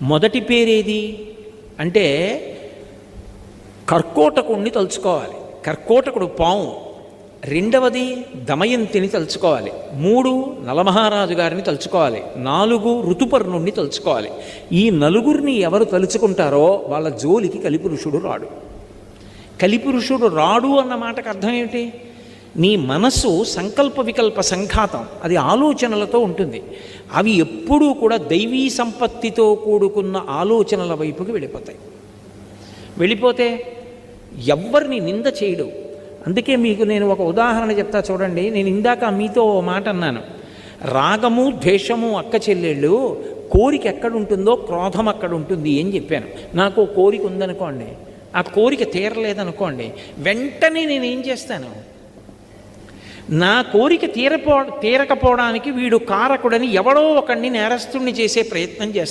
మొదటి పేరేది అంటే కర్కోటకుణ్ణి తలుచుకోవాలి, కర్కోటకుడు పాము. రెండవది దమయంతిని తలుచుకోవాలి. 3 నలమహారాజు గారిని తలుచుకోవాలి. 4 ఋతుపర్ణుణ్ణి తలుచుకోవాలి. ఈ నలుగురిని ఎవరు తలుచుకుంటారో వాళ్ళ జోలికి కలిపురుషుడు రాడు. కలిపురుషుడు రాడు అన్న మాటకు అర్థం ఏమిటి? నీ మనస్సు సంకల్ప వికల్ప సంఘాతం, అది ఆలోచనలతో ఉంటుంది. అవి ఎప్పుడూ కూడా దైవీ సంపత్తితో కూడుకున్న ఆలోచనల వైపుకి వెళ్ళిపోతే ఎవ్వరిని నింద చేయడు. అందుకే మీకు నేను ఒక ఉదాహరణ చెప్తా చూడండి. నేను ఇందాక మీతో ఓ మాట అన్నాను, రాగము ద్వేషము అక్క చెల్లెళ్ళు, కోరిక ఎక్కడుంటుందో క్రోధం అక్కడ ఉంటుంది అని చెప్పాను. నాకు కోరిక ఉందనుకోండి, ఆ కోరిక తీరలేదనుకోండి, వెంటనే నేనేం చేస్తాను? నా కోరిక తీరకపోవడానికి వీడు కారకుడని ఎవడో ఒకడిని నేరస్తుణ్ణి చేసే ప్రయత్నం చేస్తాను.